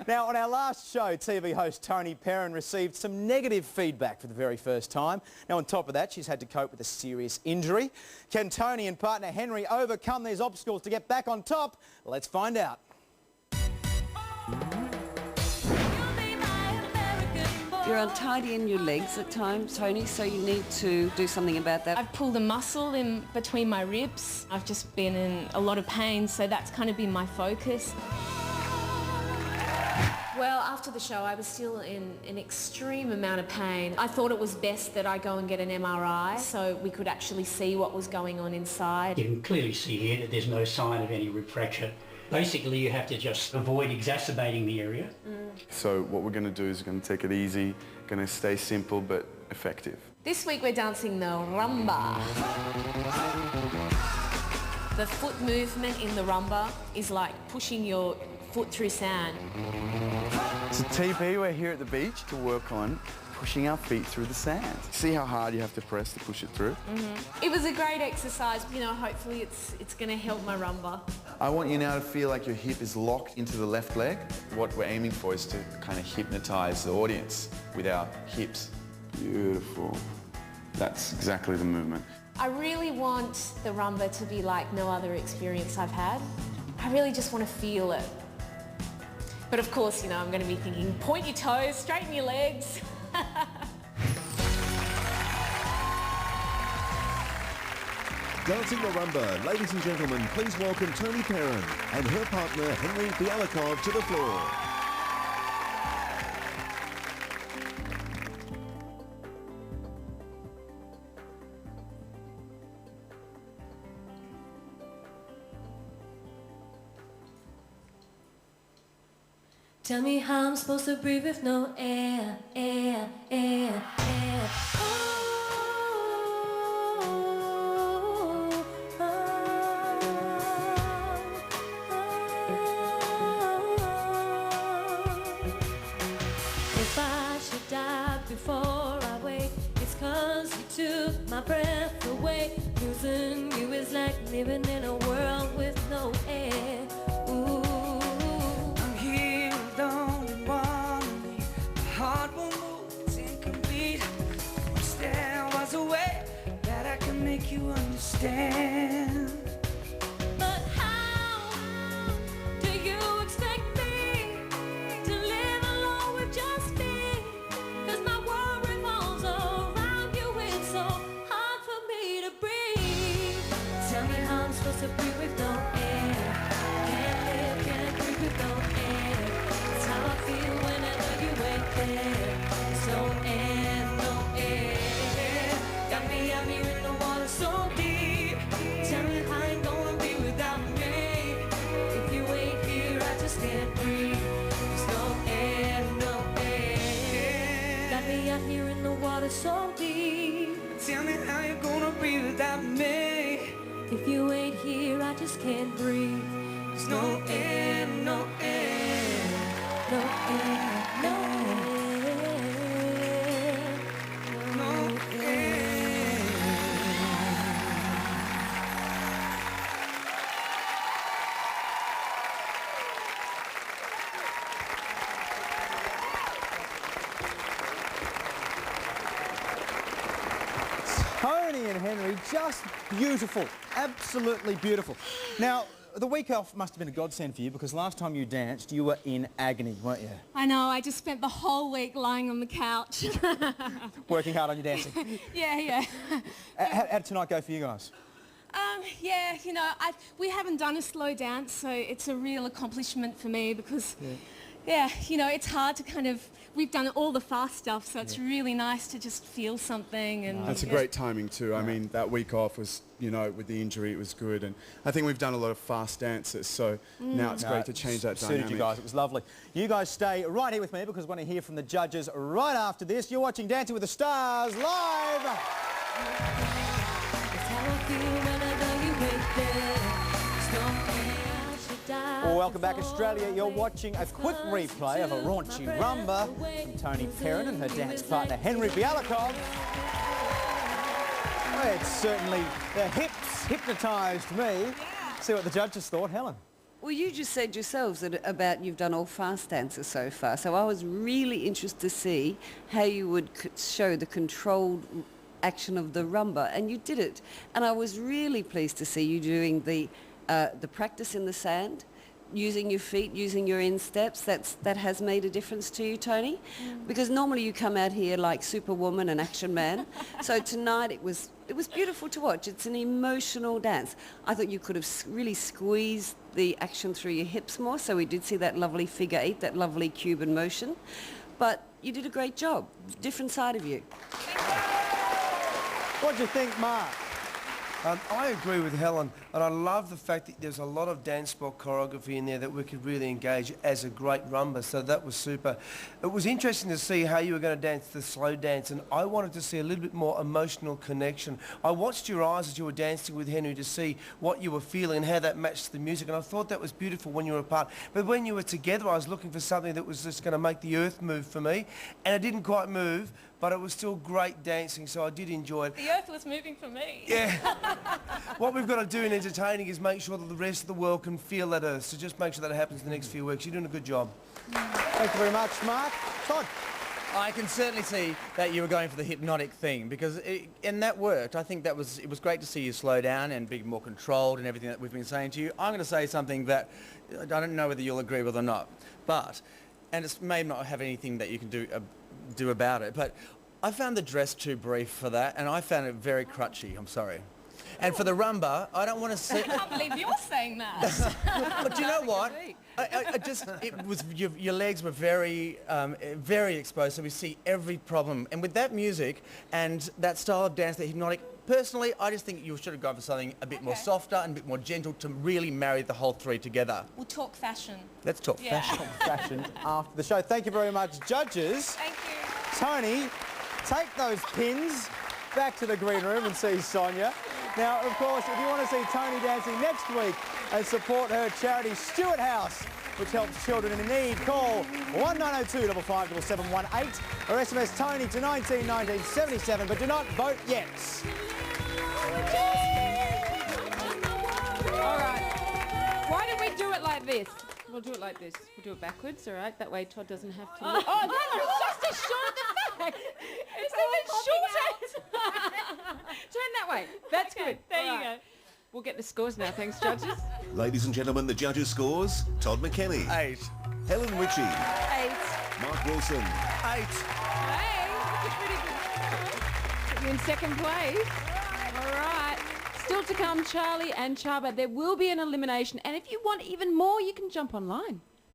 Now, on our last show, TV host Toni Pearen received some negative feedback for the very first time. Now, on top of that, she's had to cope with a serious injury. Can Toni and partner Henry overcome these obstacles to get back on top? Let's find out. You're untidy in your legs at times, Toni, so you need to do something about that. I've pulled a muscle in between my ribs. I've just been in a lot of pain, so that's kind of been my focus. Well, after the show, I was still in an extreme amount of pain. I thought it was best that I go and get an MRI so we could actually see what was going on inside. You can clearly see here that there's no sign of any rib fracture. Basically, you have to just avoid exacerbating the area. So what we're going to do is we're going to take it easy, going to stay simple but effective. This week we're dancing the Rumba. The foot movement in the Rumba is like pushing your foot through sand. So TP, we're here at the beach to work on pushing our feet through the sand. See how hard you have to press to push it through? It was a great exercise. You know, hopefully it's going to help my Rumba. I want you now to feel like your hip is locked into the left leg. What we're aiming for is to kind of hypnotize the audience with our hips. Beautiful. That's exactly the movement. I really want the Rumba to be like no other experience I've had. I really just want to feel it. But of course, you know, I'm going to be thinking, point your toes, straighten your legs. Dancing the Rumba, ladies and gentlemen, please welcome Toni Pearen and her partner Henry Byalikov to the floor. Tell me how I'm supposed to breathe with no air, air, air, air. If I should die before I wake, it's 'cause you took my breath away. Losing you is like living in a world with no air. Ooh. I'm here alone and lonely. My heart won't move, it's incomplete. Wish there was a way that I can make you understand. But how do you expect me to live alone with just me? 'Cause my world revolves around you, it's so hard for me to breathe. Tell me how I'm supposed to breathe with no air. Can't live, can't breathe with no air. That's how I feel whenever you ain't there. There's no air, no air. Got me out here in the water so deep. Tell me how you gonna be without me. If you ain't here, I just can't breathe. There's no air, no air. Got me out here in the water so deep. Tell me how you're gonna breathe without me. If you ain't here, I just can't breathe. There's no air, no air. No air, no air. No air. Toni and Henry, just beautiful, absolutely beautiful. Now, the week off must have been a godsend for you because last time you danced, you were in agony, weren't you? I know, I just spent the whole week lying on the couch. Working hard on your dancing. Yeah. How did tonight go for you guys? Yeah, you know, we haven't done a slow dance, so it's a real accomplishment for me because, yeah, you know, it's hard to kind of, we've done all the fast stuff, so it's really nice to just feel something. And That's a great timing too. I mean, that week off was, you know, with the injury, it was good. And I think we've done a lot of fast dances, so now it's great to change that dynamic. Suited you guys, it was lovely. You guys stay right here with me because we're going to hear from the judges right after this. You're watching Dancing with the Stars live. Well, welcome back, Australia. You're watching a quick replay of a raunchy rumba from Toni Pearen and her dance partner Henry Byalikov. Well, it's certainly the hips hypnotised me. See what the judges thought, Helen. Well, you just said yourselves that about you've done all fast dances so far, so I was really interested to see how you would show the controlled action of the rumba, and you did it. And I was really pleased to see you doing the practice in the sand, using your feet, using your insteps. That has made a difference to you, Toni, because normally you come out here like Superwoman and Action Man. So tonight it was beautiful to watch. It's an emotional dance. I thought you could have really squeezed the action through your hips more, so we did see that lovely figure eight, that lovely Cuban motion. But you did a great job. Different side of you. What do you think, Mark? I agree with Helen, and I love the fact that there's a lot of dance spot choreography in there that we could really engage as a great rumba, so that was super. It was interesting to see how you were going to dance the slow dance, and I wanted to see a little bit more emotional connection. I watched your eyes as you were dancing with Henry to see what you were feeling and how that matched the music, and I thought that was beautiful when you were apart. But when you were together, I was looking for something that was just going to make the earth move for me, and it didn't quite move, but it was still great dancing, so I did enjoy it. The earth was moving for me. Yeah. What we've got to do in entertaining is make sure that the rest of the world can feel that earth, so just make sure that it happens in the next few weeks. You're doing a good job. Thank you very much, Mark. Todd? I can certainly see that you were going for the hypnotic thing, because and that worked. I think it was great to see you slow down and be more controlled and everything that we've been saying to you. I'm going to say something that I don't know whether you'll agree with or not, but, and it may not have anything that you can do about it, but I found the dress too brief for that, and I found it very crutchy. I'm sorry. And for the rumba, I don't want to see. I can't believe you're saying that. But do you know what? Your legs were very exposed, so we see every problem. And with that music and that style of dance, the hypnotic, personally, I just think you should have gone for something a bit more softer and a bit more gentle to really marry the whole three together. We'll talk fashion. Let's talk fashion. Fashion after the show. Thank you very much, judges. Thank you. Toni, take those pins back to the green room and see Sonia. Now, of course, if you want to see Toni dancing next week and support her charity Stewart House, which helps children in need, call 1902 55 7718 or SMS Toni to 1977, but do not vote yet. All right. Why don't we do it like this? We'll do it like this. We'll do it backwards, all right? That way Todd doesn't have to look. Oh, that was just as short as the back. It's a bit shorter. Turn that way. That's good. There you go. We'll get the scores now. Thanks, judges. Ladies and gentlemen, the judges' scores. Todd McKenny. 8. Helen Ritchie. 8. Mark Wilson. 8. Hey, that's a pretty good score. Put you in second place. All right. Still to come, Charlie and Chaba. There will be an elimination. And if you want even more, you can jump online.